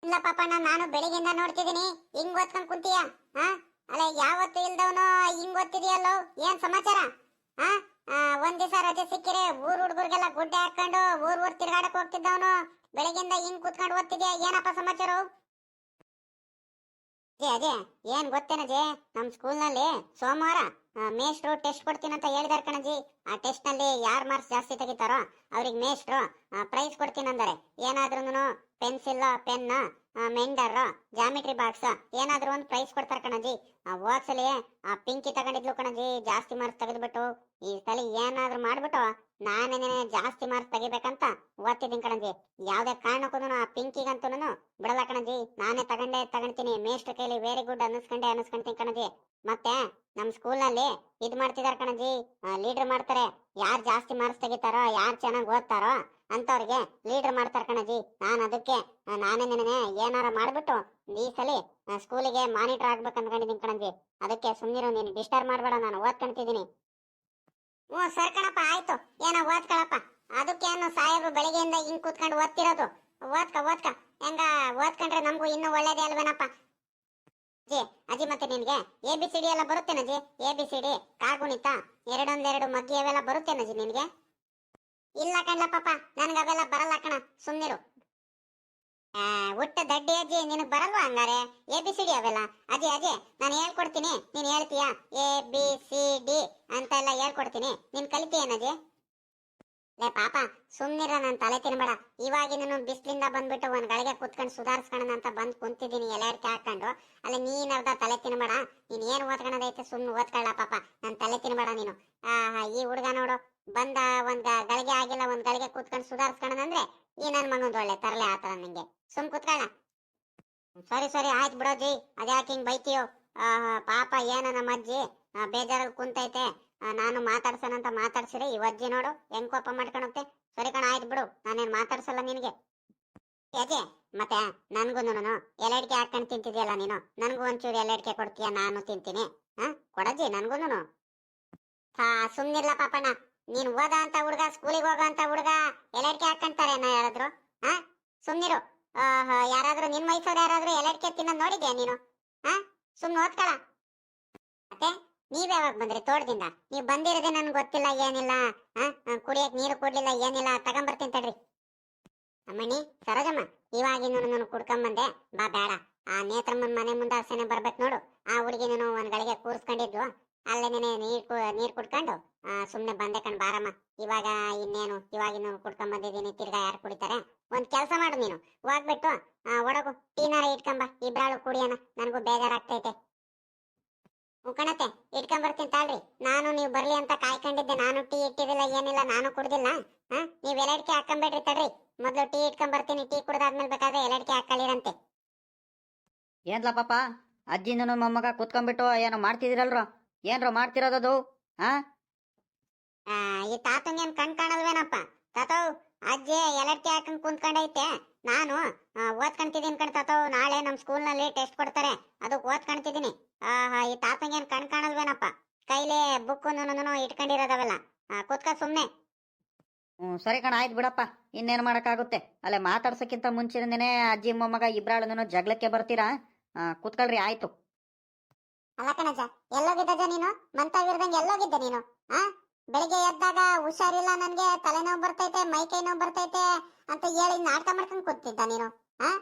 ಇಲ್ಲ ಪಾಪ ನಾನು ಬೆಳಿಗ್ಗೆಯಿಂದ ನೋಡ್ತಿದ್ದೀನಿ ಹಿಂಗ್ ಓದ್ಕೊಂಡ್ ಕುಂತೀಯ. ಹಾ ಅಲ್ಲ ಯಾವತ್ತು ಇಲ್ದವನು ಹಿಂಗ್ ಓದ್ತಿದ್ಯಲ್ಲೋ, ಏನ್ ಸಮಾಚಾರ? ಹಾ ಒಂದ್ ದಿವಸ ರಜೆ ಸಿಕ್ಕಿರೆ ಊರ್ ಹುಡುಗರಿಗೆಲ್ಲ ಗುಡ್ಡೆ ಹಾಕೊಂಡು ಊರ್ ತಿರ್ಗಾಡಕ್ ಹೋಗ್ತಿದ್ದವನು ಬೆಳಗಿಂದ ಹಿಂಗ್ ಕುತ್ಕೊಂಡು ಓದ್ತಿದ್ಯಾ, ಏನಪ್ಪ ಸಮಾಚಾರ? ಅದೇ ಏನ್ ಗೊತ್ತೇನಜಿ, ನಮ್ ಸ್ಕೂಲ್ ನಲ್ಲಿ ಸೋಮವಾರ ಮೇಷ್ಟ್ರು ಟೆಸ್ಟ್ ಕೊಡ್ತೀನಂತ ಹೇಳಿದಾರೆ ಕಣಜಿ. ಆ ಟೆಸ್ಟ್ ನಲ್ಲಿ ಯಾರ್ ಮಾರ್ಕ್ಸ್ ಜಾಸ್ತಿ ತೆಗಿತಾರೋ ಅವ್ರಿಗೆ ಮೇಷ್ಟ್ರು ಪ್ರೈಸ್ ಕೊಡ್ತೀನಂದರೆ. ಏನಾದ್ರೂ ಪೆನ್ಸಿಲ್, ಪೆನ್, ಮೆಂಡರ್, ಜಾಮಿಟ್ರಿ ಬಾಕ್ಸ್ ಏನಾದ್ರೂ ಒಂದು ಪ್ರೈಸ್ ಕೊಡ್ತಾರ ಕಣಜಿ. ಹೋದ್ಸಲಿ ಆ ಪಿಂಕಿ ತಗೊಂಡಿದ್ಲು ಕಣಜಿ, ಜಾಸ್ತಿ ಮಾರ್ಕ್ಸ್ ತೆಗೆದ್ಬಿಟ್ಟು. ಈ ಸಲ ಏನಾದ್ರೂ ಮಾಡ್ಬಿಟ್ಟು ನಾನೇನೇ ಜಾಸ್ತಿ ಮಾರ್ಕ್ಸ್ ತೆಗಿಬೇಕಂತ ಓದ್ತಿದ್ದೀನಿ ಕಣಜಿ. ಯಾವ್ದೇ ಕಾರಣಕ್ಕೂ ಆ ಪಿಂಕಿಗಂತೂ ಬಿಡಲ್ಲ ಕಣಜಿ, ನಾನೇ ತಗೊಂತೀನಿ. ಮೇಷ್ಟ್ರ ಕೈಲಿ ವೆರಿ ಗುಡ್ ಅನ್ನಿಸ್ಕೊಂತೀನಿ ಕಣಜಿ. ಮತ್ತೆ ನಮ್ ಸ್ಕೂಲ್ ನಲ್ಲಿ ಇದ್ ಮಾಡ್ತಿದಾರ ಕಣಜಿ, ಲೀಡರ್ ಮಾಡ್ತಾರೆ. ಯಾರ್ ಜಾಸ್ತಿ ಮಾರ್ಕ್ಸ್ ತೆಗಿತಾರೋ, ಯಾರ್ ಚೆನ್ನಾಗಿ ಓದ್ತಾರೋ ಅಂತವ್ರಿಗೆ ಲೀಡರ್ ಮಾಡ್ತಾರ ಕಣಜಿ. ನಾನ್ ಅದಕ್ಕೆ ನಾನೇ ಏನಾರ ಮಾಡ್ಬಿಟ್ಟು ಈ ಸಲಿ ಸ್ಕೂಲಿಗೆ ಮಾನಿಟರ್ ಆಗ್ಬೇಕು ಅನ್ಕೊಂಡಿದೀನಿ ಕಣಜಿ. ಅದಕ್ಕೆ ಸುಮ್ನಿರು, ನೀನು ಡಿಸ್ಟರ್ಬ್ ಮಾಡ್ಬೇಡ, ನಾನು ಓದ್ಕೊಂತಿದ್ದೀನಿ. ಹ್ಞೂ ಸರ್ ಕಣಪ್ಪ, ಆಯ್ತು, ಏನೋ ಓದ್ಕೊಳಪ್ಪ. ಅದಕ್ಕೇನು ಸಾಹೇಬ್ರು ಬೆಳಿಗ್ಗೆಯಿಂದ ಹಿಂಗ್ ಕೂತ್ಕೊಂಡು ಓದ್ತಿರೋದು. ಓದ್ಕ ಹೆಂಗ ಓದ್ಕೊಂಡ್ರೆ ನಮಗೂ ಇನ್ನೂ ಒಳ್ಳೇದೇ ಅಲ್ವೇನಪ್ಪ. ಅಜ್ಜಿ ಅಜ್ಜಿ ಮತ್ತೆ ನಿನ್ಗೆ ABCD ಎಲ್ಲ ಬರುತ್ತೇನಜ್ಜಿ? ABCD, ಕಾಗುಣಿತ, ಎರಡೊಂದೆರಡು ಮಗ್ಗಿ ಅವೆಲ್ಲ ಬರುತ್ತೇನಜ್ಜಿ ನಿನ್ಗೆ? ಇಲ್ಲ ಕಣ್ಲ ಪಾಪ, ನನ್ಗೆ ಅವೆಲ್ಲ ಬರಲ್ಲ ಕಣ, ಸುಮ್ನಿರು. ಹುಟ್ಟ ದಡ್ಡಿ ಅಜ್ಜಿ, ನಿನಗ್ ಬರಲ್ವಾ ಹಂಗಾರೆ ABCD ಅವೆಲ್ಲ? ಅಜ್ಜಿ ನಾನು ಹೇಳ್ಕೊಡ್ತೀನಿ, ನೀನ್ ಹೇಳ್ತೀಯಾ? ABCD ಅಂತ ಎಲ್ಲ ಹೇಳ್ಕೊಡ್ತೀನಿ, ನೀನ್ ಕಲಿತೀಯನಜ್ಜಿ? ಲೇ ಪಾಪ ಸುಮ್ನಿರ, ನನ್ ತಲೆ ತಿನ್ಬೇಡ. ಇವಾಗಿನ ಬಿಸ್ಲಿಂದ ಬಂದ್ಬಿಟ್ಟು ಒಂದ್ ಗಳಿಗೆ ಕುತ್ಕೊಂಡು ಸುಧಾರಿಸ್ಕೊಳ್ಳೋಣ ಅಂತ ಬಂದ್ ಕುಂತಿದ್ದೀನಿ ಎಲ್ಲಾರ್ಕೆ ಹಾಕೊಂಡು. ಅಲ್ಲ ನೀನ್ ಅರ್ಧ ತಲೆ ತಿನ್ಬೇಡ, ನೀನ್ ಏನ್ ಓದ್ಕೊಳ್ಳೋದೈತೆ ಸುಮ್ನೆ ಓದ್ಕೊಳ್ಳ ಪಾಪ, ನನ್ ತಲೆ ತಿನ್ಬೇಡ ನೀನು. ಈ ಹುಡುಗ ನೋಡು, ಬಂದ ಒಂದ್ ಗಳಿಗೆ ಆಗಿಲ್ಲ, ಒಂದ್ ಗಳಿಗೆ ಕುತ್ಕೊಂಡು ಸುಧಾರಿಸ್ಕೊಳ್ಳೋಣ ಅಂದ್ರೆ ಈ ನನ್ ಮಗಂದ್ ಒಳ್ಳೆ ತರಲೆ ಆತದ ನಿಂಗೆ. ಸುಮ್ ಕುತ್ಕೊಳ್ಳ. ಸರಿ ಆಯ್ತು ಬಿಡೋಜಿ, ಅದ್ಯಾಕೆ ಹಿಂಗ್ ಬೈತೀಯೋ? ಪಾಪ ಏನ ನಮ್ಮ ಅಜ್ಜಿ ಬೇಜಾರಲ್ಲಿ ಕುಂತೈತೆ, ನಾನು ಮಾತಾಡ್ಸನಂತ ಮಾತಾಡ್ಸಿರಿ, ಈ ಅಜ್ಜಿ ನೋಡು ಹೆಂಗ್ ಕೋಪ ಮಾಡ್ಕೊಳುತ್ತೆ. ಸರಿ ಕಣ, ಆಯ್ತು ಬಿಡು, ನಾನೇನ್ ಮಾತಾಡ್ಸಲ್ಲ ನಿನಗೆ. ಅಜ್ಜಿ ಮತ್ತೆ ನನ್ಗೂನು ಎಲೆಡ್ಕೆ ಹಾಕೊಂಡ್ ತಿಂತಿದ್ಯಲ್ಲ ನೀನು, ನನ್ಗೂ ಒಂಚೂರು ಎಲೆಡ್ಕೆ ಕೊಡ್ತೀಯ? ನಾನು ತಿಂತೀನಿ. ಕೊಡಜ್ಜಿ ನನ್ಗೂನು. ಸುಮ್ನಿರ್ಲ ಪಾಪಣ್ಣ, ನೀನ್ ಓದ ಅಂತ ಹುಡ್ಗ, ಸ್ಕೂಲಿಗೆ ಹೋಗೋ ಅಂತ ಹುಡ್ಗ ಎಲೆಡ್ಕೆ ಹಾಕೊಂತಾರೆ ಯಾರಾದ್ರು? ಸುಮ್ನಿರು. ಯಾರಾದ್ರೂ ನಿನ್ ವಯಸ್ಸವ್ರು ಯಾರಾದ್ರೂ ಎಲೆಡ್ಕೆ ತಿನ್ನೋದ್ ನೋಡಿದ್ಯಾ ನೀನು? ಸುಮ್ನೆ ಓದ್ಕೊಳ. ಮತ್ತೆ ನೀವ್ ಯಾವಾಗ ಬಂದ್ರಿ ತೋಟದಿಂದ? ನೀವ್ ಬಂದಿರೋದೇ ನನ್ಗೆ ಗೊತ್ತಿಲ್ಲ, ಏನಿಲ್ಲ. ಕುಡಿಯಕ್ ನೀರು ಕೊಡ್ಲಿಲ್ಲ, ಏನಿಲ್ಲ. ತಗೊಂಬರ್ತೀನಿ ತಡ್ರಿ. ಅಮ್ಮಣ್ಣಿ, ಸರೋಜಮ್ಮ, ಇವಾಗಿನ ನಾನು ಕುಡ್ಕೊಂಬಂದೆ. ಬಾ ಬೇಡ, ಆ ನೇತ್ರಮ್ಮನ್ ಮನೆ ಮುಂದಾಸನೆ ಬರ್ಬೇಕು ನೋಡು, ಆ ಹುಡುಗಿ ನಾನು ಒಂದ್ ಗಳಿಗೆ ಕೂರ್ಸ್ಕೊಂಡಿದ್ಲು, ಅಲ್ಲೇನೆ ನೀರ್ ಕುಡ್ಕೊಂಡು ಸುಮ್ನೆ ಬಂದೆ ಕಣ್. ಬಾರಮ್ಮ, ಇವಾಗ ಇನ್ನೇನು, ಇವಾಗಿನ ಕುಡ್ಕೊಂಬಂದಿದ್ದೀನಿ, ತಿರ್ಗಾ ಯಾರು ಕುಡಿತಾರೆ? ಒಂದ್ ಕೆಲ್ಸ ಮಾಡು ನೀನು, ಹೋಗ್ಬಿಟ್ಟು ಒಡಗು ಟೀನಾರ ಇಟ್ಕೊಂಬ, ಇಬ್ರಾಳು ಕುಡಿಯೋಣ, ನನಗೂ ಬೇಜಾರಾಗ್ತೈತೆ. ಕಣತೆ ಇಟ್ಕೊಂಬರ್ತೀನಿ ತಾಳ್ರಿ. ನಾನು ನೀವು ಬರ್ಲಿ ಅಂತ ಕಾಯ್ಕೊಂಡಿದ್ದೆ, ನಾನು ಟೀ ಇಟ್ಟಿದಿಲ್ಲ, ಏನಿಲ್ಲ, ನಾನು ಕುಡ್ದಿಲ್ಲ. ನೀವ್ ಎಲೆಡ್ಕೆ ಹಾಕೊಂಬೇಡ್ರಿ ತಡ್ರಿ, ಮೊದ್ಲು ಟೀ ಇಟ್ಕೊಂಬರ್ತೀನಿ, ಟೀ ಕುಡ್ದಾದ್ಮೇಲೆ ಬೇಕಾದ್ರೆ ಎಲೆಡ್ಕೆ ಹಾಕೊಳ್ಳಿರಂತೆ. ಏನ್ಲ ಪಾಪ, ಅಜ್ಜಿನೂ ಮೊಮ್ಮಗ ಕುತ್ಕೊಂಡ್ಬಿಟ್ಟು ಏನೋ ಮಾಡ್ತಿದಿರಲ್ರೋ? ಏನ್ರೋ ಮಾಡ್ತಿರೋದದು? ಈ ತಾತಂಗೇನ್ ಕಣ್ ಕಾಣಲ್ವೇನಪ್ಪ? ತಾತವ್, ಅಜ್ಜಿ ಎಲೆಡ್ಕೆ ಹಾಕೊಂಡ್ ಕುಂತ್ಕೊಂಡೈತೆ, ನಾನು ಓದ್ಕೊಂತಿದ್ದೀನಿ ಕಣ್ ತಾತವ್. ನಾಳೆ ನಮ್ ಸ್ಕೂಲ್ ನಲ್ಲಿ ಟೆಸ್ಟ್ ಕೊಡ್ತಾರೆ, ಅದಕ್ಕೆ ಓದ್ಕೊಂತಿದ್ದೀನಿ. ಈ ತಾತಂಗೇನ್ ಕಣ್ ಕಾಣಲ್ವೇನಪ್ಪ? ಕೈಲಿ ಬುಕ್ ಇಟ್ಕೊಂಡಿರೋದವೆಲ್ಲ. ಕೂತ್ಕ ಸುಮ್ನೆ. ಸರಿ ಕಣ, ಆಯ್ತು ಬಿಡಪ್ಪ, ಇನ್ನೇನು ಮಾಡೋಕ್ಕಾಗುತ್ತೆ. ಅಲ್ಲೇ ಮಾತಾಡ್ಸೋಕ್ಕಿಂತ ಮುಂಚಿನಿಂದನೇ ಅಜ್ಜಿ ಮೊಮ್ಮಗ ಇಬ್ರಾಳನು ಜಗಳಕ್ಕೆ ಬರ್ತೀರಾ? ಕೂತ್ಕೊಳ್ರಿ, ಆಯ್ತು. ಅಲ್ಲ ಕಣಜ, ಎಲ್ಲೋಗಿದ್ದಜ ನೀನು? ಮಂತಾಗಿರ್ದಂಗೆ ಎಲ್ಲೋಗಿದ್ದೆ ನೀನು? ಬೆಳಿಗ್ಗೆ ಎದ್ದಾಗ ಹುಷಾರಿಲ್ಲ, ನನ್ಗೆ ತಲೆನೋವು ಬರ್ತೈತೆ, ಮೈ ಕೈ ನೋವು ಬರ್ತೈತೆ ಅಂತ ಹೇಳಿ ನಾಟಕ ಮಾಡ್ಕೊಂಡ್ ಕೂತಿದ್ದ ನೀನು.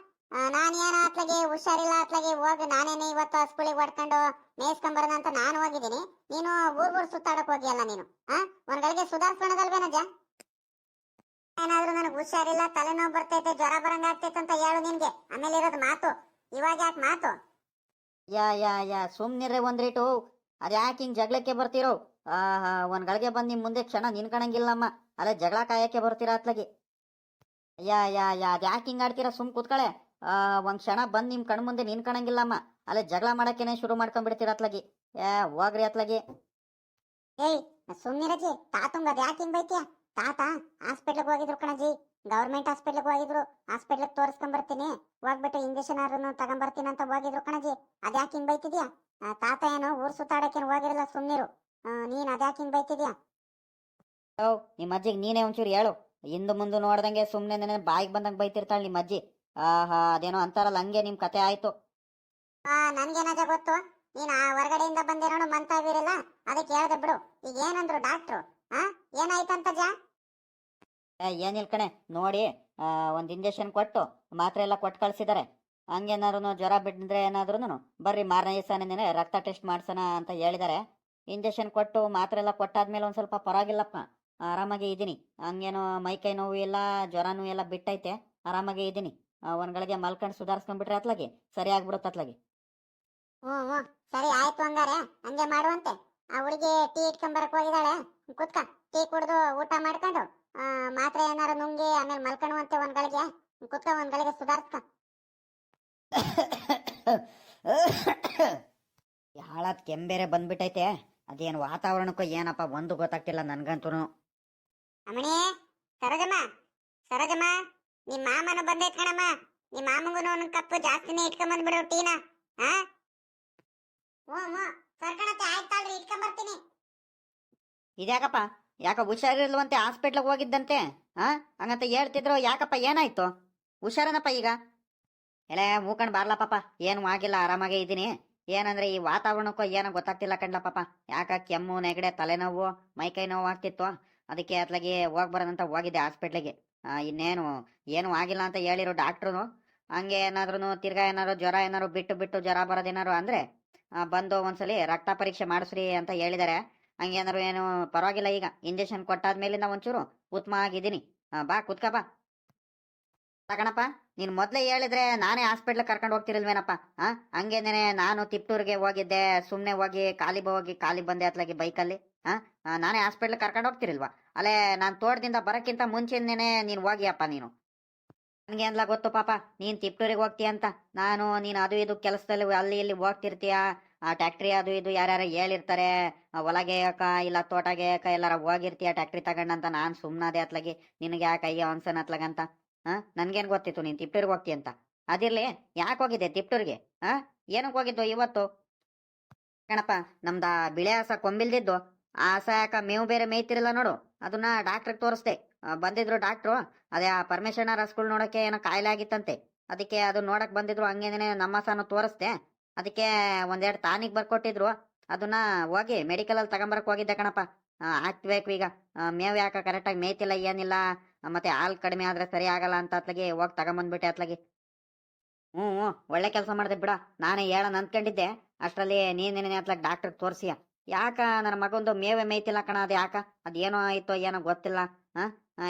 ನಾನೇನ ಅತ್ಲಾಗೆ ಹುಷಾರಿಲ್ಲ, ಅತ್ಲಾಗೆ ಹೋಗಿ ನಾನೇನೆ ಇವತ್ತು ಸ್ಕೂಲಿಗೆ ಹೊಡ್ಕೊಂಡು ಮೇಯಿಸ್ಕೊಂಬರೋಣ ಅಂತ ನಾನು ಹೋಗಿದ್ದೀನಿ. ನೀನು ಊರ್ ಸುತ್ತಾಡಕ್ ಹೋಗಿಯಲ್ಲ ನೀನು. ಒಂದ್ ಗಳಿಗೆ ಸುಧಾರಿಸ್ಕೊಳೋದಲ್ವೇನಜ? ಏನಾದ್ರೂ ನನಗೆ ಹುಷಾರಿಲ್ಲ, ತಲೆನೋವು ಬರ್ತೈತೆ, ಜ್ವರ ಬರಂಗ ಆಗ್ತೈತೆ ಅಂತ ಹೇಳು ನಿನ್ಗೆ. ಆಮೇಲೆ ಇರೋದು ಮಾತು, ಇವಾಗ ಯಾಕೆ ಮಾತು? ಯಾ ಸುಮ್ನಿರ್ರೆ ಒಂದ್ರೇಟು. ಅದ್ಯಾಕೆ ಹಿಂಗ್ ಜಗಳಕ್ಕೆ ಬರ್ತಿರೋ? ಒಂದ್ ಗಳಿಗೆ ಬಂದ್ ನಿಮ್ ಮುಂದೆ ಕ್ಷಣ ನಿನ್ಕಣಂಗಿಲ್ಲಮ್ಮ, ಅಲ್ಲೇ ಜಗಳ ಕಾಯಕ್ಕೆ ಬರ್ತೀರಾ ಅತ್ಲಾಗಿ. ಯಾ ಅದ್ಯಾಕೆ ಹಿಂಗ್ ಆಡ್ತೀರಾ? ಸುಮ್ ಕೂತ್ಕಳೆ. ಒಂದ್ ಕ್ಷಣ ಬಂದ್ ನಿಮ್ ಕಣ್ ಮುಂದೆ ನಿನ್ಕಣಂಗಿಲ್ಲಮ್ಮ, ಅಲ್ಲೇ ಜಗಳ ಮಾಡಕ್ಕೇನೆ ಶುರು ಮಾಡ್ಕೊಂಡ್ಬಿಡ್ತೀರ ಅತ್ಲಾಗಿ. ಹೋಗ್ರಿ ಅತ್ಲಾಗಿ. ಏಯ್ ಸುಮ್ನಿರಜಿ, ತಾತುಂಗ ಅದ್ಯಾಕೆ ಹಿಂಗ್ ಬೈತೀಯ? ತಾತ ಹಾಸ್ಪಿಟ್ಲಿಗೆ ಹೋಗಿದ್ರು ಕಣಜಿ, ಗೌರ್ಮೆಂಟ್ ಹಾಸ್ಪಿಟ್ಲಿಗೆ ಹೋಗಿದ್ರು. ಹಾಸ್ಪಿಟ್ಲಿಗೆ ತೋರಿಸ್ಕೊಂಬರ್ತೀನಿ, ಹೋಗ್ಬಿಟ್ಟು ಇಂಜೆಕ್ಷನ್ ಆದ್ರೂ ತಗೊಂಬರ್ತೀನಿ ಅಂತ ಹೋಗಿದ್ರು ಕಣಜಿ. ಅದ್ಯಾಕೆ ಹಿಂಗ್ ಬೈತಿದ್ಯಾ? ತಾತ ಏನು ಊರ್ ಸುತ್ತಾಡಕ್ಕೇನು ಹೋಗಿರಲ್ಲ, ಸುಮ್ನಿರು. ನೀನ್ ಅದ್ಯಾಕೆ ಹಿಂಗ್ ಬೈತಿದ್ಯಾ? ನಿಮ್ಮ ಅಜ್ಜಿಗೆ ನೀನೇ ಒಂಚೂರು ಹೇಳು. ಹಿಂದು ಮುಂದೆ ನೋಡ್ದಂಗೆ ಸುಮ್ಮನೆ ಬಾಯಿಗೆ ಬಂದಂಗೆ ಬೈತಿರ್ತಾಳೆ ನಿಮ್ಮ ಅಜ್ಜಿ. ಆಹಾ ಅದೇನೋ ಅಂತಾರಲ್ಲ ಹಂಗೆ ನಿಮ್ ಕತೆ ಆಯ್ತು. ನನ್ಗೇನಜ ಗೊತ್ತು. ನೀನ್ ಆ ಹೊರಗಡೆಯಿಂದ ಬಂದೆ ನೋಡು ಮಂತಾವಿರಲ್ಲ, ಅದಕ್ಕೆ ಹೇಳ್ದೆ ಬಿಡು. ಈಗ ಏನಂದ್ರು ಡಾಕ್ಟ್ರು? ಆ ಏನಾಯ್ತಂತ ಜಾ? ಏನಿಲ್ಲ ಕಣೆ ನೋಡಿ, ಒಂದು ಇಂಜೆಕ್ಷನ್ ಕೊಟ್ಟು ಮಾತ್ರೆ ಎಲ್ಲ ಕೊಟ್ಟು ಕಳ್ಸಿದ್ದಾರೆ. ಹಂಗೇನಾದ್ರು ಜ್ವರ ಬಿಟ್ಟಿದ್ರೆ ಏನಾದ್ರೂ ಬರ್ರಿ ಮಾರನೇ ದಿವಸನೇ ರಕ್ತ ಟೆಸ್ಟ್ ಮಾಡ್ಸೋಣ ಅಂತ ಹೇಳಿದ್ದಾರೆ. ಇಂಜೆಕ್ಷನ್ ಕೊಟ್ಟು ಮಾತ್ರೆ ಎಲ್ಲ ಕೊಟ್ಟಾದ್ಮೇಲೆ ಒಂದು ಸ್ವಲ್ಪ ಪರವಾಗಿಲ್ಲಪ್ಪ, ಆರಾಮಾಗಿ ಇದ್ದೀನಿ. ಹಂಗೇನೋ ಮೈಕೈ ನೋವು ಎಲ್ಲ ಜ್ವರನೂ ಎಲ್ಲ ಬಿಟ್ಟೈತೆ, ಆರಾಮಾಗಿ ಇದ್ದೀನಿ. ಒಂದ್ಗಳಿಗೆ ಮಲ್ಕೊಂಡು ಸುಧಾರಿಸ್ಕೊಂಡ್ಬಿಟ್ರೆ ಅತ್ಲಾಗಿ ಸರಿ ಆಗ್ಬಿಡುತ್ತೆ ಅತ್ಲಾಗಿ. ಹ್ಮ್ ಸರಿ ಆಯ್ತು ಹಂಗಾರೆ ಹಂಗೆ ಮಾಡುವಂತೆ. ಆ ಹುಡುಗಿ ಟೀ ಇಟ್ಕೊಂಬರಕ್ ಹೋಗಿದ್ದಾಳೆ, ಕುತ್ಕ ಟೀ ಕುಡ್ದು ಊಟ ಮಾಡ್ಕೊಂಡು ಮಾತ್ರೆ ಏನಾರು ನುಂಗಿ ಆಮೇಲೆ ಮಲ್ಕೊಳ್ಳುವಂತೆ ಒಂದ್ಗಳಿಗೆ. ಕುತ್ಕ ಒಂದ್ಗಳಿಗೆ ಸುಧಾರಿಸ್ಕ. ಹಾಳಾದ್ ಕೆಂಬೇರೆ ಬಂದ್ಬಿಟ್ಟೈತೆ. ಅದೇನು ವಾತಾವರಣಕ್ಕೂ ಏನಪ್ಪ ಒಂದು ಗೊತ್ತಾಗ್ತಿಲ್ಲ ನನ್ಗಂತೂ. ಅಮ್ಮಣಿ, ಸರೋಜಮ್ಮ, ಸರೋಜಮ್ಮ, ನಿಮ್ ಮಾಮನ ಬಂದೈತ್ ಕಣಮ್ಮ. ನಿಮ್ ಮಾಮಂಗೂ ಒಂದ್ ಕಪ್ ಜಾಸ್ತಿನೇ ಇಟ್ಕೊಂಬಂದ್ಬಿಡು ಟೀನ. ಹಾ ಹ್ಞೂ ಕರ್ಕಣತ್ತೆ, ಆಯ್ತಲ್ರಿ ಇಟ್ಕೊಂಬರ್ತೀನಿ. ಇದ್ಯಾಕಪ್ಪ, ಯಾಕ ಹುಷಾರಿಲ್ವಂತೆ ಹಾಸ್ಪಿಟ್ಲಿಗೆ ಹೋಗಿದ್ದಂತೆ? ಹಂಗಂತ ಹೇಳ್ತಿದ್ರು, ಯಾಕಪ್ಪ ಏನಾಯ್ತು? ಹುಷಾರನಪ್ಪ ಈಗ? ಎಲ್ಲ ಮೂಕಂಡ್ ಬಾರ್ಲ ಪಾಪ, ಏನು ಆಗಿಲ್ಲ, ಆರಾಮಾಗೇ ಇದ್ದೀನಿ. ಏನಂದ್ರೆ ಈ ವಾತಾವರಣಕ್ಕೂ ಏನೋ ಗೊತ್ತಾಗ್ತಿಲ್ಲ ಕಣ್ಲ ಪಾಪ. ಯಾಕ ಕೆಮ್ಮು ನೆಗಡೆ ತಲೆನೋವು ಮೈಕೈ ನೋವು ಆಗ್ತಿತ್ತು, ಅದಕ್ಕೆ ಅತ್ಲಾಗಿ ಹೋಗಿ ಬರೋದಂತ ಹೋಗಿದ್ದೆ ಹಾಸ್ಪಿಟ್ಲಿಗೆ. ಇನ್ನೇನು ಏನು ಆಗಿಲ್ಲ ಅಂತ ಹೇಳಿರೋ ಡಾಕ್ಟ್ರು. ಹಂಗೆ ಏನಾದ್ರು ತಿರ್ಗಾ ಏನಾರು ಜ್ವರ ಏನಾರು ಬಿಟ್ಟು ಬಿಟ್ಟು ಜ್ವರ ಬರೋದೇನಾರು ಅಂದ್ರೆ ಬಂದು ಒಂದ್ಸಲಿ ರಕ್ತ ಪರೀಕ್ಷೆ ಮಾಡಿಸ್ರಿ ಅಂತ ಹೇಳಿದ್ದಾರೆ. ಹಂಗೇನಾರು ಏನು ಪರವಾಗಿಲ್ಲ, ಈಗ ಇಂಜೆಕ್ಷನ್ ಕೊಟ್ಟಾದ್ಮೇಲಿಂದ ಒಂಚೂರು ಉತ್ತಮ ಆಗಿದ್ದೀನಿ. ಬಾ ಕುತ್ಕ ಬಾ. ತಗಣಪ್ಪ, ನೀನು ಮೊದಲೇ ಹೇಳಿದ್ರೆ ನಾನೇ ಹಾಸ್ಪಿಟ್ಲಿಗೆ ಕರ್ಕೊಂಡು ಹೋಗ್ತಿರಲ್ವೇನಪ್ಪ. ಹಂಗೇನೇನೆ ನಾನು ತಿಪ್ಟೂರಿಗೆ ಹೋಗಿದ್ದೆ, ಸುಮ್ಮನೆ ಹೋಗಿ ಖಾಲಿ ಬಂದೆ ಅತ್ಲಾಗಿ ಬೈಕಲ್ಲಿ. ನಾನೇ ಹಾಸ್ಪಿಟ್ಲಿಗೆ ಕರ್ಕೊಂಡು ಹೋಗ್ತಿರಲ್ವಾ? ಅಲ್ಲೇ ನಾನು ತೋಟದಿಂದ ಬರೋಕ್ಕಿಂತ ಮುಂಚೆನೇನೆ ನೀನು ಹೋಗಿಯಪ್ಪ ನೀನು. ನನಗೆ ಎಲ್ಲ ಗೊತ್ತು ಪಾಪ, ನೀನು ತಿಪ್ಟೂರಿಗೆ ಹೋಗ್ತೀಯ ಅಂತ. ನೀನು ಅದು ಇದು ಕೆಲಸದಲ್ಲಿ ಅಲ್ಲಿ ಇಲ್ಲಿ ಹೋಗ್ತಿರ್ತೀಯ. ಟ್ಯಾಕ್ಟ್ರಿ ಅದು ಇದು ಯಾರ್ಯಾರು ಹೇಳಿರ್ತಾರೆ, ಹೊಲಗೆ ಯಾಕ ಇಲ್ಲ ತೋಟಗೆ ಯಾಕ ಎಲ್ಲಾರ ಹೋಗಿರ್ತೀಯ ಟ್ಯಾಕ್ಟ್ರಿ ತಗೊಂಡಂತ. ನಾನು ಸುಮ್ಮನಾದೆ ಅತ್ಲಾಗಿ, ನಿನಗೆ ಯಾಕೆ ಅಯ್ಯೋ ಅನ್ಸನ್ ಅತ್ಲಾಗಂತ. ನನ್ಗೇನು ಗೊತ್ತಿತ್ತು ನೀನು ತಿಪ್ಟೂರಿಗೆ ಹೋಗ್ತೀಯ ಅಂತ. ಅದಿರ್ಲಿ, ಯಾಕೆ ಹೋಗಿದ್ದೆ ತಿಪ್ಟೂರಿಗೆ? ಏನಕ್ಕೆ ಹೋಗಿದ್ದು ಇವತ್ತು? ಕಣಪ್ಪ, ನಮ್ದ ಬಿಳೆ ಹಸ ಕೊಂಬಿಲ್ದಿದ್ದು, ಆ ಹಸ ಯಾಕ ಮೇವು ಬೇರೆ ಮೇಯ್ತಿರಲ್ಲ ನೋಡು, ಅದನ್ನ ಡಾಕ್ಟ್ರಿಗೆ ತೋರಿಸ್ದೆ. ಬಂದಿದ್ರು ಡಾಕ್ಟ್ರು, ಅದೇ ಆ ಪರಮೇಶ್ವರನ ಹಸುಗಳು ನೋಡಕ್ಕೆ ಏನೋ ಕಾಯಿಲೆ ಆಗಿತ್ತಂತೆ. ಅದಕ್ಕೆ ಅದು ನೋಡಕ್ ಬಂದಿದ್ರು. ಹಂಗೇನೆ ನಮ್ಮ ಹಸನು ತೋರಿಸ್ದೆ. ಅದಕ್ಕೆ ಒಂದೆರಡು ಟಾನಿಕ್ ಬರ್ಕೊಟ್ಟಿದ್ರು, ಅದನ್ನ ಹೋಗಿ ಮೆಡಿಕಲಲ್ಲಿ ತಗೊಂಬರಕ್ ಹೋಗಿದ್ದೆ ಕಣಪ್ಪ. ಹಾಕ್ಬೇಕು ಈಗ. ಮೇವು ಯಾಕ ಕರೆಕ್ಟಾಗಿ ಮೇಯ್ತಿಲ್ಲ ಏನಿಲ್ಲ, ಮತ್ತೆ ಹಾಲು ಕಡಿಮೆ ಆದ್ರೆ ಸರಿ ಆಗಲ್ಲ ಅಂತ ಅತ್ಲಾಗಿ ಹೋಗಿ ತಗೊಂಬಂದ್ಬಿಟ್ಟೆ ಅತ್ಲಾಗಿ. ಹ್ಞೂ ಒಳ್ಳೆ ಕೆಲಸ ಮಾಡಿದೆ ಬಿಡ. ನಾನೇ ಹೇಳೋಣ ಅಂದ್ಕೊಂಡಿದ್ದೆ, ಅಷ್ಟರಲ್ಲಿ ನೀನೇನೇ ಅತ್ಲಾಗ ಡಾಕ್ಟ್ರಿಗೆ ತೋರಿಸಿಯ. ಯಾಕ ನನ್ನ ಮಗೊಂದು ಮೇವೆ ಮೇಯ್ತಿಲ್ಲ ಕಣ, ಅದು ಯಾಕ ಅದೇನೋ ಆಯ್ತೋ ಏನೋ ಗೊತ್ತಿಲ್ಲ.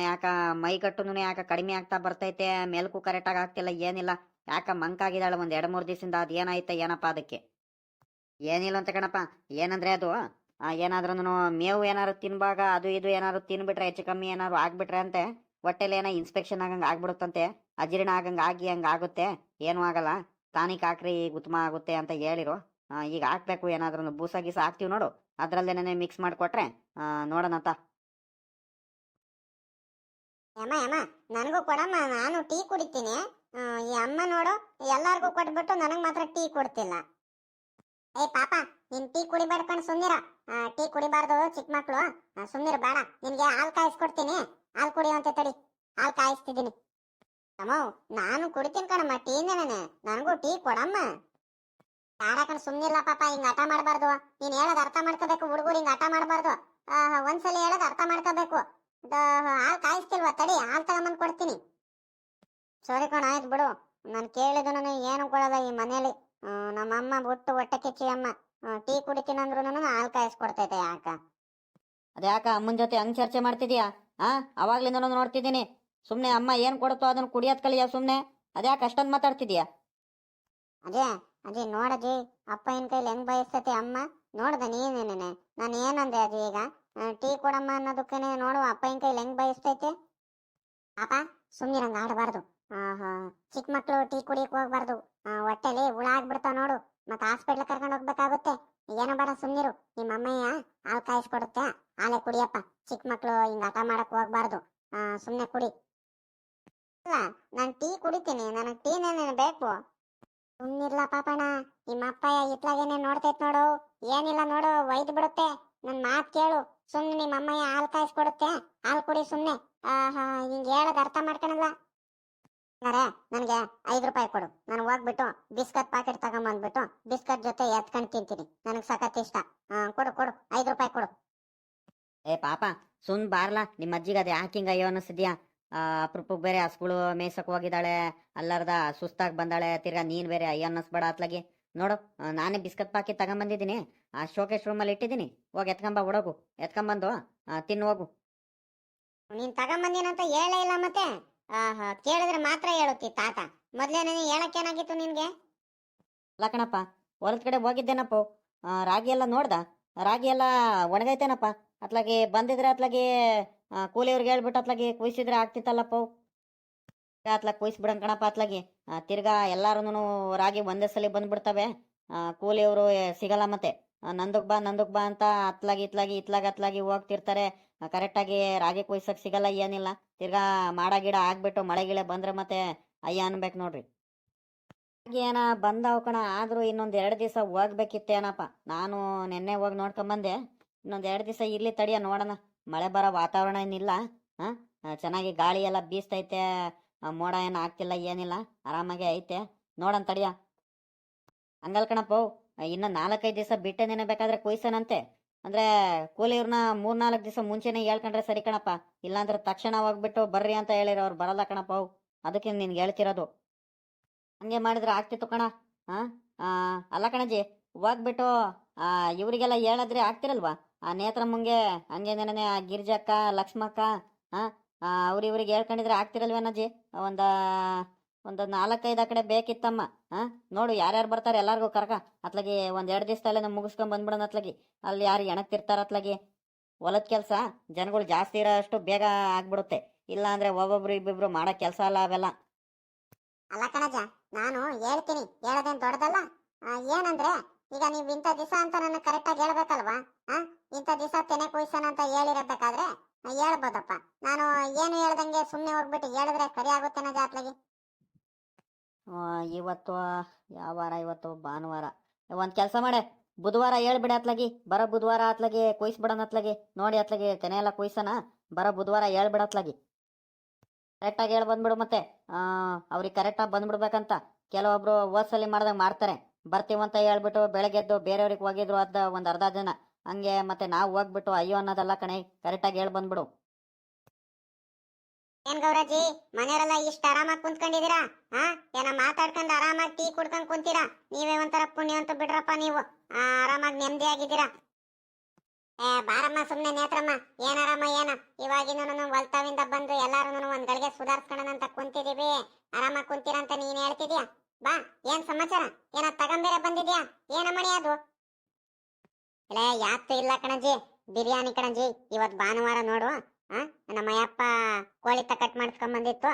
ಯಾಕ ಮೈಗಟ್ಟುನು ಯಾಕ ಕಡಿಮೆ ಆಗ್ತಾ ಬರ್ತೈತೆ, ಮೆಲ್ಕು ಕರೆಕ್ಟಾಗಿ ಆಗ್ತಿಲ್ಲ ಏನಿಲ್ಲ. ಯಾಕ ಮಂಕಾಗಿದ್ದಾಳೆ ಒಂದು 2-3 ದಿವಸದಿಂದ. ಅದು ಏನಾಯ್ತ ಏನಪ್ಪ ಅದಕ್ಕೆ? ಏನಿಲ್ಲ ಅಂತ ಕಣಪ್ಪ, ಏನಂದ್ರೆ ಅದು ಏನಾದ್ರೂ ಮೇವು ಏನಾದ್ರು ತಿನ್ಬಾಗ ಅದು ಇದು ಏನಾದ್ರು ತಿನ್ಬಿಟ್ರೆ ಹೆಚ್ಚು ಕಮ್ಮಿ ಏನಾದ್ರು ಆಗ್ಬಿಟ್ರೆ ಅಂತೆ ಹೊಟ್ಟೆಲಿ ಏನೋ ಇನ್ಸ್ಪೆಕ್ಷನ್ ಆಗಂಗೆ ಆಗ್ಬಿಡುತ್ತಂತೆ. ಅಜೀರ್ಣ ಆಗಂಗೆ ಹಂಗೆ ಆಗುತ್ತೆ. ಏನೂ ಆಗಲ್ಲ, ಟಾನಿಕ್ ಹಾಕ್ರಿ ಈಗ ಉತ್ತಮ ಆಗುತ್ತೆ ಅಂತ ಹೇಳಿರು. ಈಗ ಹಾಕ್ಬೇಕು, ಏನಾದ್ರೂ ಬೂಸ ಗೀಸ ಹಾಕ್ತೀವಿ ನೋಡು, ಅದ್ರಲ್ಲೇನೇ ಮಿಕ್ಸ್ ಮಾಡಿಕೊಟ್ರೆ ನೋಡೋಣಂತ. ಯಮ್ಮ ನನಗೂ ಕೊಡಮ್ಮ, ನಾನು ಟೀ ಕುಡಿತೀನಿ. ಈ ಅಮ್ಮ ನೋಡು ಎಲ್ಲಾರ್ಗೂ ಕೊಟ್ಬಿಟ್ಟು ನನಗ್ ಮಾತ್ರ ಟೀ ಕೊಡ್ತಿಲ್ಲ. ಏ ಪಾಪ, ನೀನ್ ಟೀ ಕುಡಿಬೇಡ್ಕೊಂಡು ಸುಮ್ನಿರ. ಟೀ ಕುಡಿಬಾರ್ದು ಚಿಕ್ಕ ಮಕ್ಳು, ಸುಮ್ನಿರು ಬೇಡ. ನಿನ್ಗೆ ಹಾಲು ಕಾಯಿಸ್ಕೊಡ್ತೀನಿ, ಹಾಲು ಕುಡಿಯುವಂತೆ ತಡಿ, ಹಾಲು ಕಾಯಿಸ್ತಿದ್ದೀನಿ. ಅಮ್ಮ ನಾನು ಕುಡಿತೀನಿ ಕಣಮ್ಮ ಟೀನೇನೆ, ನನಗೂ ಟೀ ಕೊಡಮ್ಮ. ಬೇಡ ಕಣ್ ಸುಮ್ನಿರ್ಲ ಪಾಪ, ಹಿಂಗ ಹಠ ಮಾಡಬಾರ್ದು. ನೀನ್ ಹೇಳೋದು ಅರ್ಥ ಮಾಡ್ಕೋಬೇಕು, ಹುಡುಗರು ಹಿಂಗ ಹಠ ಮಾಡಬಾರ್ದು. ಒಂದ್ಸಲ ಹೇಳೋದು ಅರ್ಥ ಮಾಡ್ಕೋಬೇಕು. ಹಾಲು ಕಾಯಿಸ್ತಿಲ್ವಾ, ತಡಿ ಹಾಲು ತಗೊಂಬಂದ್ ಕೊಡ್ತೀನಿ. ಸರಿ ಕಣ, ಆಯ್ತು ಬಿಡು. ನಾನು ಕೇಳಿದನು ಏನು ಕೊಡಲ್ಲ ಈ ಮನೇಲಿ. ನಮ್ಮಮ್ಮ ಬಿಟ್ಟು ಹೊಟ್ಟೆ ಕಿಚ್ಚಿ ಅಮ್ಮ. ಟೀ ಕುಡಿತೀನಿ ಅಂದ್ರೂ ಹಾಲು ಕಾಯಿಸ್ಕೊಡ್ತೈತೆ. ಯಾಕ ಅದ್ಯಾಕ ಅಮ್ಮನ ಜೊತೆ ಹಂಗ್ ಚರ್ಚೆ ಮಾಡ್ತಿದ್ಯಾ? ಅವಾಗ್ಲಿಂದ ನೋಡ್ತಿದ್ದೀನಿ. ಸುಮ್ನೆ ಅಮ್ಮ ಏನ್ ಕೊಡುತ್ತೋ ಅದನ್ನ ಕುಡಿಯೋದ್ ಕಲಿಯ ಸುಮ್ನೆ. ಅದ್ಯಾಕೆ ಅಷ್ಟೊಂದು ಮಾತಾಡ್ತಿದ್ಯಾ? ಅಜಯ್ ನೋಡಜಿ, ಅಪ್ಪ ಏನ್ ಕೈಲಿ ಹೆಂಗ್ ಬಯಸ್ತೈತೆ ಅಮ್ಮ. ನೋಡ್ದ ನೀನೇನೆ ನಾನು ಏನಂದೆ ಅಜಿ? ಈಗ ಟೀ ಕೊಡಮ್ಮ ಅನ್ನೋದಕ್ಕೇನೆ ನೋಡು ಅಪ್ಪ ಏನ್ ಕೈಲಿ ಹೆಂಗ್ ಬಯಸ್ತೈತೆ. ಪಾಪ ಸುಮ್ನಿರಂಗ ಆಡಬಾರ್ದು. ಚಿಕ್ಕ ಮಕ್ಳು ಟೀ ಕುಡಿಯಕ್ ಹೋಗ್ಬಾರ್ದು. ಹೊಟ್ಟೆಲಿ ಹುಳ ಆಗ್ಬಿಡ್ತಾವ ನೋಡು, ಮತ್ತೆ ಹಾಸ್ಪಿಟ್ಲ್ ಕರ್ಕೊಂಡು ಹೋಗ್ಬೇಕಾಗುತ್ತೆ. ಏನೋ ಬೇಡ ಸುಮ್ನಿರು. ನಿಮ್ಮ ಅಮ್ಮಯ್ಯ ಹಾಲು ಕಾಯಿಸ್ಕೊಡುತ್ತೆ, ಹಾಲೆ ಕುಡಿಯಪ್ಪ. ಚಿಕ್ಕ ಮಕ್ಳು ಹಿಂಗ ಹಠ ಮಾಡಕ್ ಹೋಗ್ಬಾರ್ದು. ಸುಮ್ನೆ ಕುಡಿ. ಇಲ್ಲ, ನಾನು ಟೀ ಕುಡಿತೀನಿ, ನನಗ್ ಟೀನೇನೆ ಬೇಕು. ಸುಮ್ನಿರ್ಲ ಪಾಪಣ್ಣ, ನಿಮ್ಮ ಅಪ್ಪಯ್ಯ ಇತ್ಲಾಗೇನೆ ನೋಡ್ತೈತ್ ನೋಡು. ಏನಿಲ್ಲ ನೋಡು, ಒಯ್ದು ಬಿಡುತ್ತೆ. ನನ್ ಮಾತ್ ಕೇಳು. ಸುಮ್ನೆ ನಿಮ್ಮ ಅಮ್ಮಯ್ಯ ಹಾಲು ಕಾಯಿಸ್ಕೊಡುತ್ತೆ, ಹಾಲು ಕುಡಿ ಸುಮ್ನೆ. ಹಿಂಗ ಹೇಳದ್ ಅರ್ಥ ಮಾಡ್ಕೊಳಲ್ಲ. ಅರೆ ನನಗೆ 5 ರೂಪಾಯಿ ಕೊಡು. ನಾನು ಹೋಗ್ಬಿಟ್ಟು ಬಿಸ್ಕತ್ ಪಾಕೆಟ್ ತಗೊಂಬಂದ್ಬಿಟ್ಟು ಬಿಸ್ಕತ್ ಜೊತೆ ಎತ್ಕೊಂಡು ತಿಂತೀನಿ. ನನಗೆ ಸಖತ್ ಇಷ್ಟ. ಕೊಡು ಕೊಡು, 5 ರೂಪಾಯಿ ಕೊಡು. ಏ ಪಾಪ, ಸುಮ್ ಬಾರ್ಲಾ, ನಿಮ್ಮ ಅಜ್ಜಿಗೆ ಅದು ಯಾಕೆ ಹಿಂಗ ಅಯ್ಯೋ ಅನ್ನಿಸ್ತಿದ್ಯಾ? ಅಪರೂಪಕ್ಕೆ ಬೇರೆ ಹಸ್ಗಳು ಮೇಯ್ಸಕ್ ಹೋಗಿದ್ದಾಳೆ, ಅಲ್ಲರ್ದ ಸುಸ್ತಾಗಿ ಬಂದಾಳೆ, ತಿರ್ಗಾ ನೀನ್ ಬೇರೆ ಅಯ್ಯೋ ಅನ್ನಿಸ್ಬೇಡ ಅತ್ಲಾಗಿ. ನೋಡು, ನಾನೇ ಬಿಸ್ಕತ್ ಪಾಕೆಟ್ ತಗೊಂಬಂದಿದ್ದೀನಿ, ಆ ಶೋಕೇಶ್ ರೂಮಲ್ಲಿ ಇಟ್ಟಿದ್ದೀನಿ. ಹೋಗಿ ಎತ್ಕೊಂಬ, ಹುಡುಗು ಎತ್ಕೊಂಬಂದು ತಿನ್ನು ಹೋಗು. ನೀನ್ ತಗೊಂಬಂದಿನಂತ ಹೇಳೇ ಇಲ್ಲ ಮತ್ತೆ. ಕೇಳಿದ್ರೆ ಮಾತ್ರ ಹೇಳುತ್ತಿ ತಾತ. ಮೊದ್ಲೇ ನೀನು ಹೇಳಕ್ಕೇನಾಗಿತ್ತು ನಿನ್ಗೆ? ಅಲ್ಲ ಕಣಪ್ಪ, ಹೊಲದ ಕಡೆ ಹೋಗಿದ್ದೇನಪ್ಪ. ರಾಗಿ ಎಲ್ಲ ನೋಡ್ದ, ರಾಗಿ ಎಲ್ಲ ಒಣಗೈತೇನಪ್ಪ. ಅತ್ಲಾಗಿ ಬಂದಿದ್ರೆ ಅತ್ಲಾಗಿ ಕೂಲಿಯವ್ರಿಗೆ ಹೇಳ್ಬಿಟ್ಟು ಅತ್ಲಾಗಿ ಕುಯ್ಸಿದ್ರೆ ಆಗ್ತಿತ್ತಲ್ಲಪ್ಪ. ಅತ್ಲಾಗ ಕುಯ್ಸ್ಬಿಡಂಗ್ ಕಣಪ್ಪ ಅತ್ಲಾಗಿ. ತಿರ್ಗಾ ಎಲ್ಲಾರು ರಾಗಿ ಒಂದೇ ಸಲ ಬಂದ್ಬಿಡ್ತವೆ. ಕೂಲಿಯವರು ಸಿಗಲ್ಲ ಮತ್ತೆ. ನಂದಕ್ ಬಾ ಅಂತ ಅತ್ಲಾಗಿ ಹೋಗ್ತಿರ್ತಾರೆ. ಕರೆಕ್ಟಾಗಿ ರಾಗಿ ಕುಯ್ಸಕ್ ಸಿಗಲ್ಲ, ಏನಿಲ್ಲ. ತಿರ್ಗಾ ಮಾಡ ಗಿಡ ಆಗ್ಬಿಟ್ಟು ಮಳೆ ಗಿಳೆ ಬಂದ್ರೆ ಮತ್ತೆ ಅಯ್ಯ ಅನ್ಬೇಕು ನೋಡ್ರಿ. ಏನ ಬಂದಾವ್ ಕಣ, ಆದ್ರೂ ಇನ್ನೊಂದ್ 2 ದಿವಸ ಹೋಗ್ಬೇಕಿತ್ತೇನಪ್ಪ. ನಾನು ನೆನ್ನೆ ಹೋಗಿ ನೋಡ್ಕೊಂಬಂದೆ. ಇನ್ನೊಂದ್ 2 ದಿವಸ ಇರ್ಲಿ ತಡಿಯ, ನೋಡೋಣ. ಮಳೆ ಬರೋ ವಾತಾವರಣ ಏನಿಲ್ಲ. ಹಾ, ಚೆನ್ನಾಗಿ ಗಾಳಿ ಎಲ್ಲ ಬೀಸ್ತೈತೆ. ಮೋಡ ಏನು ಆಗ್ತಿಲ್ಲ, ಏನಿಲ್ಲ, ಆರಾಮಾಗೆ ಐತೆ. ನೋಡೋಣ ತಡಿಯ. ಹಂಗಲ್ ಕಣಪ್ಪ, ಇನ್ನು 4-5 ದಿವಸ ಬಿಟ್ಟೇನೇನೆ ಬೇಕಾದ್ರೆ ಕೊಯ್ಸನಂತೆ. ಅಂದ್ರೆ ಕೂಲಿಯವ್ರನ್ನ 3-4 ದಿವಸ ಮುಂಚೆನೆ ಹೇಳ್ಕೊಂಡ್ರೆ ಸರಿ ಕಣಪ್ಪ. ಇಲ್ಲಾಂದ್ರೆ ತಕ್ಷಣ ಹೋಗ್ಬಿಟ್ಟು ಬರ್ರಿ ಅಂತ ಹೇಳಿರೋ ಅವ್ರು ಬರಲ್ಲ ಕಣಪ್ಪ. ಅದಕ್ಕೆ ನಿನ್ಗೆ ಹೇಳ್ತಿರೋದು. ಹಂಗೆ ಮಾಡಿದ್ರೆ ಆಗ್ತಿತ್ತು ಕಣ. ಹಾ, ಅಲ್ಲ ಕಣಜಿ, ಹೋಗ್ಬಿಟ್ಟು ಇವರಿಗೆಲ್ಲ ಹೇಳಿದ್ರೆ ಆಗ್ತಿರಲ್ವಾ? ಆ ನೇತ್ರಮ್ಮಂಗೆ, ಹಂಗೆ ನೆನೆ ಆ ಗಿರ್ಜಕ್ಕ, ಲಕ್ಷ್ಮಕ್ಕ, ಹಾ, ಅವ್ರಿವ್ರಿಗೆ ಹೇಳ್ಕೊಂಡಿದ್ರೆ ಆಗ್ತಿರಲ್ವೇನಜ್ಜಿ? ಒಂದ ಒಂದು 4-5 ಕಡೆ ಬೇಕಿತ್ತಮ್ಮ. ಹಾ, ನೋಡು ಯಾರ್ಯಾರು ಬರ್ತಾರೆ ಎಲ್ಲಾರ್ಗೂ ಕರ್ಕ. ಅತ್ಲಾಗಿ 1-2 ದಿವಸದಲ್ಲೇ ನಾವು ಮುಗಿಸ್ಕೊಂಡ್ ಬಂದ್ಬಿಡೋಣ ಅತ್ಲಾಗಿ. ಅಲ್ಲಿ ಯಾರು ಎಣಕ್ತಿರ್ತಾರ ಅತ್ಲಾಗಿ. ಹೊಲದ ಕೆಲಸ ಜನಗಳು ಜಾಸ್ತಿ ಇರೋ ಅಷ್ಟು ಬೇಗ ಆಗ್ಬಿಡುತ್ತೆ. ಇಲ್ಲ ಅಂದ್ರೆ ಒಬ್ಬೊಬ್ರು ಇಬ್ಬಿಬ್ರು ಮಾಡೋ ಕೆಲಸ ಅಲ್ಲ ಅವೆಲ್ಲ. ಅಲ್ಲ ಕಣಜ, ನಾನು ಹೇಳ್ತೀನಿ, ಹೇಳೋದೇನ್ ದೊಡ್ಡದಲ್ಲ. ಏನಂದ್ರೆ ಈಗ ನೀವ್ ಇಂಥ ದಿವಸ ಅಂತ ನನ್ನ ಕರೆಕ್ಟಾಗಿ ಹೇಳ್ಬೇಕಲ್ವಾ? ಇಂಥ ದಿವಸ ತೆನೆ ಕುಯ್ಸೋಣ ಅಂತ ಹೇಳಿರಬೇಕಾದ್ರೆ ಹೇಳ್ಬೋದಪ್ಪ. ನಾನು ಏನು ಹೇಳ್ದಂಗೆ ಸುಮ್ಮನೆ ಹೋಗ್ಬಿಟ್ಟು ಹೇಳಿದ್ರೆ ಸರಿ ಆಗುತ್ತೇನ ಜಾತ್ಲೆಗೆ? ಇವತ್ತು ಯಾವ ವಾರ? ಇವತ್ತು ಭಾನುವಾರ. ಒಂದ್ ಕೆಲಸ ಮಾಡೆ, ಬುಧವಾರ ಹೇಳ್ಬಿಡ ಅತ್ಲಾಗಿ. ಬರೋ ಬುಧವಾರ ಅತ್ಲಾಗಿ ಕುಯ್ಸ್ಬಿಡೋಣ ಅತ್ಲಾಗಿ. ನೋಡಿ ಅತ್ಲಾಗಿ ತೆನೆ ಎಲ್ಲ ಕುಯ್ಸೋಣ. ಬರೋ ಬುಧವಾರ ಹೇಳ್ಬಿಡ ಅತ್ಲಾಗಿ. ಕರೆಕ್ಟಾಗಿ ಹೇಳ್ ಬಂದ್ಬಿಡು ಮತ್ತೆ. ಅವ್ರಿಗೆ ಕರೆಕ್ಟಾಗಿ ಬಂದ್ಬಿಡ್ಬೇಕಂತ. ಕೆಲವೊಬ್ರು ಓದ್ಸಲಿ ಮಾಡ್ದಂಗೆ ಮಾಡ್ತಾರೆ. ಬರ್ತೀವಂತ ಹೇಳ್ಬಿಟ್ಟು ಬೆಳಗ್ಗೆದ್ದು ಬೇರೆಯವ್ರಿಗೆ ಹೋಗಿದ್ರು ಅದ ಒಂದ್ ಅರ್ಧ ಜನ. ಹಂಗೆ ಮತ್ತೆ ನಾವು ಹೋಗ್ಬಿಟ್ಟು ಅಯ್ಯೋ ಅನ್ನೋದಲ್ಲ ಕಣೆ. ಕರೆಕ್ಟಾಗಿ ಹೇಳ್ ಬಂದ್ಬಿಡು. ಏನ್ ಗೌರಜ್ಜಿ, ಮನೆಯವರೆಲ್ಲ ಇಷ್ಟ ಆರಾಮಾಗಿ ಕುಂತ್ಕೊಂಡಿದ್ದೀರಾ? ಏನ ಮಾತಾಡ್ಕೊಂಡು ಆರಾಮಾಗಿ ಟೀ ಕುಡ್ಕೊಂಡ್ ಕುಂತೀರಾ? ನೀವೇ ಒಂಥರ ಪುಣ್ಯ ಅಂತ ಬಿಡ್ರಪ್ಪ ನೀವು. ಆರಾಮಾಗಿ ನೆಮ್ಮದಿಯಾಗಿದ್ದೀರಾ. ಬಾರಮ್ಮ ಸುಮ್ನೆ ನೇತ್ರಮ್ಮ, ಏನಾರಮ್ಮ ಏನ? ಇವಾಗಿನ ಹೊಲ್ತಾವಿಂದ ಬಂದು ಎಲ್ಲಾರು ಒಂದ್ ಗಳಿಗೆ ಸುಧಾರಿಸ್ಕೊಳ್ಳೋಣ ಅಂತ ಕುಂತಿದೀವಿ. ಆರಾಮಾಗಿ ಕುಂತೀರಾ ಅಂತ ನೀನ್ ಹೇಳ್ತಿದ್ಯಾ? ಬಾ, ಏನ್ ಸಮಾಚಾರ? ಏನ ತಗೊಂಬೇರೆ ಬಂದಿದ್ಯಾ? ಏನಮ್ಮಣಿ ಅದು? ಇಲ್ಲ ಯಾತು ಇಲ್ಲ ಕಣಜಿ, ಬಿರಿಯಾನಿ ಕಣಜಿ. ಇವತ್ ಭಾನುವಾರ ನೋಡು. ನಮ್ಮ ಅಯ್ಯಪ್ಪ ಕೋಳಿ ಕಟ್ ಮಾಡಿಸ್ಕೊಂಡ್ ಬಂದಿತ್ತು.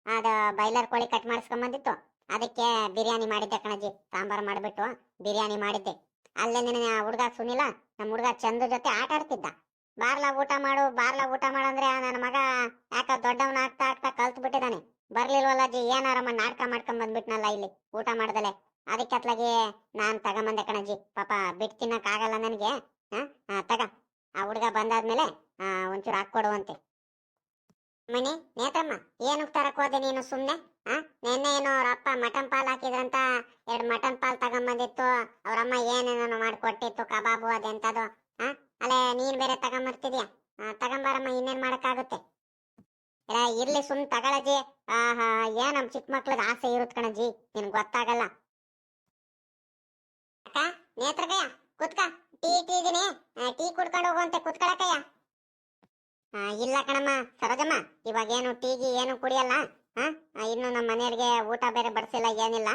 ಅದ ಬೈಲರ್ ಕೋಳಿ ಕಟ್ ಮಾಡಿಸ್ಕೊಂಡ್ ಬಂದಿತ್ತು. ಅದಕ್ಕೆ ಬಿರಿಯಾನಿ ಮಾಡಿದ್ದೆ ಕಣಜಿ. ಸಾಂಬಾರ್ ಮಾಡ್ಬಿಟ್ಟು ಬಿರಿಯಾನಿ ಮಾಡಿದ್ದೆ. ಅಲ್ಲೇ ನಿನ್ನ ಹುಡುಗ ಸುನಿಲ, ನಮ್ಮ ಹುಡುಗ ಚಂದ್ರ ಜೊತೆ ಆಟ ಆಡ್ತಿದ್ದ. ಬಾರ್ಲಾ ಊಟ ಮಾಡು, ಬಾರ್ಲಾ ಊಟ ಮಾಡು ಅಂದ್ರೆ ನನ್ನ ಮಗ ಯಾಕ ದೊಡ್ಡವನ ಆಗ್ತಾ ಆಗ್ತಾ ಕಲ್ತ್ ಬಿಟ್ಟಿದ್ದಾನೆ. ಬರ್ಲಿಲ್ವಲ್ಲ ಅಜ್ಜಿ, ಏನಾರಮ್ಮ ನಾಟಕ ಮಾಡ್ಕೊಂಡ್ ಬಂದ್ಬಿಟ್ನಲ್ಲ ಇಲ್ಲಿ ಊಟ ಮಾಡ್ದಲೆ. ಅದಕ್ಕೆ ಅತ್ಲಾಗಿ ನಾನ್ ತಗೊಂಬಂದೆ ಕಣಜ್ಜಿ. ಪಾಪ ಬಿಟ್ಟು ತಿನ್ನಕ್ ಆಗಲ್ಲ ನನಗೆ. ತಗ, ಆ ಹುಡುಗ ಬಂದಾದ್ಮೇಲೆ ಒಂಚೂರು ಹಾಕೊಡುವಂತೆ. ಮಣಿ, ನೇತ್ರಮ್ಮ, ಏನಕ್ಕೆ ತರಕ್ ಹೋದೆ ನೀನು ಸುಮ್ನೆ? ನೆನ್ನೆ ಏನೋ ಅವ್ರ ಅಪ್ಪ ಮಟನ್ ಪಾಲ್ ಹಾಕಿದ್ರಂತ 2 ಮಟನ್ ಪಾಲ್ ತಗೊಂಬಂದಿತ್ತು. ಅವ್ರಮ್ಮ ಏನೇನೋ ಮಾಡ್ಕೊಟ್ಟಿತ್ತು, ಕಬಾಬು ಅದೆಂತದು. ಅಲ್ಲೇ ನೀನ್ ಬೇರೆ ತಗೊಂಬರ್ತಿದ್ಯಾ? ತಗೊಂಬಾರಮ್ಮ, ಇನ್ನೇನ್ ಮಾಡಕ್ಕಾಗುತ್ತೆ? ಇರ್ಲಿ ಸುಮ್ ತಗೊಳಜ್ಜಿ. ಏನ್ ನಮ್ ಚಿಕ್ಕ ಮಕ್ಳದ ಆಸೆ ಇರುತ್ ಕಣಜ್ಜಿ, ನಿನ್ಗೆ ಗೊತ್ತಾಗಲ್ಲ. ಅಕ್ಕ, ನೇತ್ರಕಯ್ಯ ಕುತ್ಕ, ಟೀ ಇಟ್ಟಿದೀನಿ, ಟೀ ಕುಡ್ಕೊಂಡು ಹೋಗುವಂತೆ. ಕುತ್ಕೊಳಕಯ್ಯ. ಇಲ್ಲ ಕಣಮ್ಮ ಸರೋಜಮ್ಮ, ಇವಾಗೇನು ಟೀಗಿ ಏನು ಕುಡಿಯಲ್ಲ. ಇನ್ನು ನಮ್ಮ ಮನೆಯವ್ರಿಗೆ ಊಟ ಬೇರೆ ಬಡಿಸಿಲ್ಲ, ಏನಿಲ್ಲ.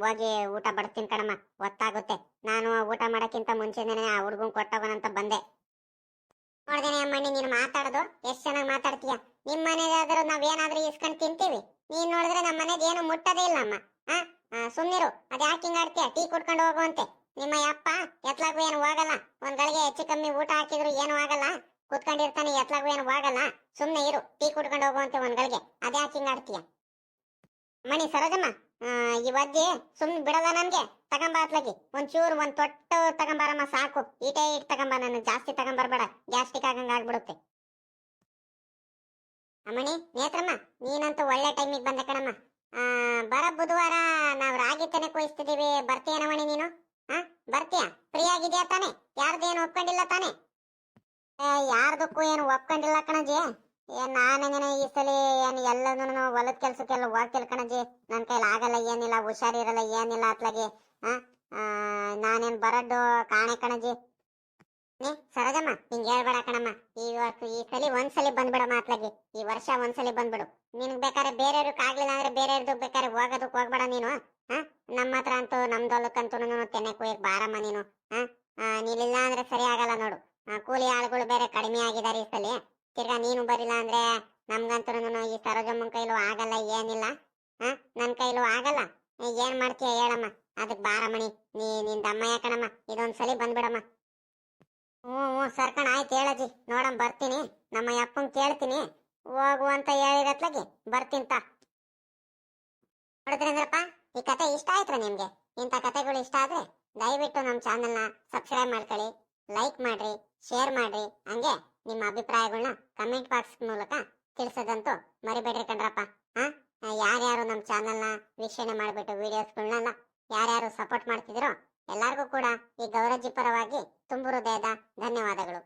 ಹೋಗಿ ಊಟ ಬಡಿಸ್ತೀನಿ ಕಣಮ್ಮ, ಗೊತ್ತಾಗುತ್ತೆ. ನಾನು ಊಟ ಮಾಡಕ್ಕಿಂತ ಮುಂಚೆನೇ ಆ ಹುಡುಗನ್ ಕೊಟ್ಟೋಗೋಣಂತ ಬಂದೆ. ನೋಡ್ದೇನೆ ಅಮ್ಮಣ್ಣಿ, ನೀನು ಮಾತಾಡೋದು ಎಷ್ಟು ಚೆನ್ನಾಗಿ ಮಾತಾಡ್ತೀಯ. ನಿಮ್ ಮನೆಯಾದ್ರೂ ನಾವೇನಾದ್ರೂ ಇಸ್ಕೊಂಡ್ ತಿಂತೀವಿ. ನೀನ್ ನೋಡಿದ್ರೆ ನಮ್ಮ ಮನೆದ್ ಏನು ಮುಟ್ಟದೇ ಇಲ್ಲ ಅಮ್ಮ. ಸುಮ್ನಿರು, ಅದ್ ಯಾಕೆ ಹಿಂಗ ಆಡ್ತೀಯ? ಟೀ ಕುಡ್ಕೊಂಡು ಹೋಗುವಂತೆ. ನಿಮ್ಮ ಅಪ್ಪ ಎತ್ಲಾಗೂ ಏನು ಹೋಗಲ್ಲ. ಒಂದ್ ಗಳಿಗೆ ಹೆಚ್ಚು ಕಮ್ಮಿ ಊಟ ಹಾಕಿದ್ರು ಏನು ಆಗಲ್ಲ. ಕುತ್ಕೊಂಡಿರ್ತಾನೆ, ಎತ್ಲಾಗೂ ಏನು ಹೋಗಲ್ಲ. ಸುಮ್ನೆ ಇರು, ಟೀ ಕುಡ್ಕೊಂಡು ಹೋಗುವಂತೆ ಒಂದ್ ಗಳಿಗೆ. ಅದ್ಯಾಕೆ ಹಿಂಗ ಆಡ್ತೀಯ? ಮಣಿ ಸರೋಜಮ್ಮ, ಈ ವಜ್ಜಿ ಸುಮ್ನೆ ಬಿಡಲ್ಲ ನನ್ಗೆ. ತಗೊಂಬ ಅತ್ಲಾಗಿ ಒಂಚೂರು ಒಂದ್ ತೊಟ್ಟು ತಗೊಂಬಾರಮ್ಮ, ಸಾಕು. ಈಟೇ ಇಟ್ ತಗೊಂಬ, ನನಗೆ ಜಾಸ್ತಿ ತಗೊಂಬರ್ಬೇಡ, ಗ್ಯಾಸ್ಟ್ರಿಕ್ ಆಗಂಗ ಆಗ್ಬಿಡುತ್ತೆ. ಅಮ್ಮಣಿ, ನೇತ್ರಮ್ಮ, ನೀನಂತೂ ಒಳ್ಳೆ ಟೈಮಿಗೆ ಬಂದೆ ಕಣಮ್ಮ. ಬರ ಬುಧವಾರ ನಾವು ರಾಗಿ ತಾನೆ ಕೊಯ್ಸ್ತಿದೀವಿ, ಬರ್ತೀಯ ನವಣಿ ನೀನು? ಹಾ, ಬರ್ತೀಯ? ಫ್ರೀ ಆಗಿದ್ಯಾ ತಾನೆ? ಯಾರ್ದೇನು ಒಪ್ಕೊಂಡಿಲ್ಲ ತಾನೆ? ಯಾರ್ದಕ್ಕೂ ಏನು ಒಪ್ಕೊಂಡಿಲ್ಲ ಕಣಜಿ. ಏನ್ ನಾನೇನ ಈ ಸಲ ಏನ್ ಎಲ್ಲದನ್ನು ಹೊಲದ ಕೆಲ್ಸಕ್ಕೆಲ್ಲ ಹೋಗ್ತಿಲ್ಲ ಕಣಜಿ. ನನ್ ಕೈಲಿ ಆಗಲ್ಲ, ಏನಿಲ್ಲ, ಹುಷಾರಿರಲ್ಲ, ಏನಿಲ್ಲ ಅತ್ಲಾಗಿ. ಆ ಆ, ನಾನೇನ್ ಬರಡ್ಡು ಕಾಣೆ ಕಣಜಿ. ನೀ ಸರೋಜಮ್ಮ ಹಿಂಗ್ ಹೇಳ್ಬೇಡ ಕಣಮ್ಮ. ಈ ಸಲ ಒಂದ್ಸಲಿ ಬಂದ್ಬಿಡಮ್ಮ ಅತ್ಲಾಗಿ. ಈ ವರ್ಷ ಒಂದ್ಸಲಿ ಬಂದ್ಬಿಡು. ನಿನ್ಗ್ ಬೇಕಾದ್ರೆ ಬೇರೆಯವ್ರಿಗೆ ಆಗ್ಲಿಲ್ಲ ಅಂದ್ರೆ ಬೇರೆಯವ್ರದ್ದು ಬೇಕಾದ್ರೆ ಹೋಗೋದಕ್ ಹೋಗ್ಬೇಡ ನೀನು. ಹಾ, ನಮ್ಮ ಹತ್ರ ಅಂತೂ ನಮ್ದು ಹೊಲಕ್ಕಂತೂ ತೆನೆ ಕುಯ್ಯಕ್ ಬಾರಮ್ಮ ನೀನು. ಹಾ, ನೀನಿಲ್ಲ ಅಂದ್ರೆ ಸರಿ ಆಗಲ್ಲ ನೋಡು. ಕೂಲಿ ಆಳುಗಳು ಬೇರೆ ಕಡಿಮೆ ಆಗಿದ್ದಾರೆ ಈ ಸಲ. ತಿರ್ಗಾ ನೀನು ಬರಿಲ್ಲ ಅಂದ್ರೆ ನಮ್ಗಂತೂ ಈ ಸರೋಜಮ್ಮನ ಕೈಲೂ ಆಗಲ್ಲ, ಏನಿಲ್ಲ. ಹಾ, ನನ್ ಕೈಲೂ ಆಗಲ್ಲ. ಏನ್ ಮಾಡ್ತೀಯ ಹೇಳಮ್ಮ? ಅದಕ್ ಬಾರಮ್ಮಣಿ, ನಿನ್ ದಮ್ಮಯ್ಯ ಕಣಮ್ಮ. ಇದೊಂದ್ಸಲಿ ಬಂದ್ಬಿಡಮ್ಮ. ಹ್ಞೂ ಹ್ಞೂ ಸರ್ಕಣ, ಆಯ್ತು ಹೇಳಜ್ಜಿ. ನೋಡಮ್ ಬರ್ತೀನಿ. ನಮ್ಮ ಅಪ್ಪಂಗ್ ಕೇಳ್ತೀನಿ ಹೋಗು ಅಂತ ಹೇಳಿರತ್ಲಾಗಿ ಬರ್ತೀನಿ ತಾ. ನೋಡಿದ್ರೇಂದ್ರಪ್ಪ, ಈ ಕತೆ ಇಷ್ಟ ಆಯ್ತ್ರ ನಿಮ್ಗೆ? ಇಂಥ ಕತೆಗಳು ಇಷ್ಟ ಆದ್ರೆ ದಯವಿಟ್ಟು ನಮ್ಮ ಚಾನೆಲ್ನ ಸಬ್ಸ್ಕ್ರೈಬ್ ಮಾಡ್ಕೊಳ್ಳಿ, ಲೈಕ್ ಮಾಡ್ರಿ, ಶೇರ್ ಮಾಡ್ರಿ. ಹಂಗೆ ನಿಮ್ಮ ಅಭಿಪ್ರಾಯಗಳನ್ನ ಕಮೆಂಟ್ ಬಾಕ್ಸ್ ಮೂಲಕ ತಿಳಿಸೋದಂತೂ ಮರಿಬೇಡ್ರಿ ಕಣ್ರಪ್ಪ. ಹಾ, ಯಾರ್ಯಾರು ನಮ್ಮ ಚಾನೆಲ್ನ ವೀಕ್ಷಣೆ ಮಾಡಿಬಿಟ್ಟು ವಿಡಿಯೋಸ್ಗಳನ್ನೆಲ್ಲ ಯಾರ್ಯಾರು ಸಪೋರ್ಟ್ ಮಾಡ್ತಿದ್ದೀರೋ ಎಲ್ಲರಿಗೂ ಕೂಡ ಈ ಗೌರಜ್ಜಿ ಪರವಾಗಿ ತುಂಬು ಹೃದಯದ ಧನ್ಯವಾದಗಳು.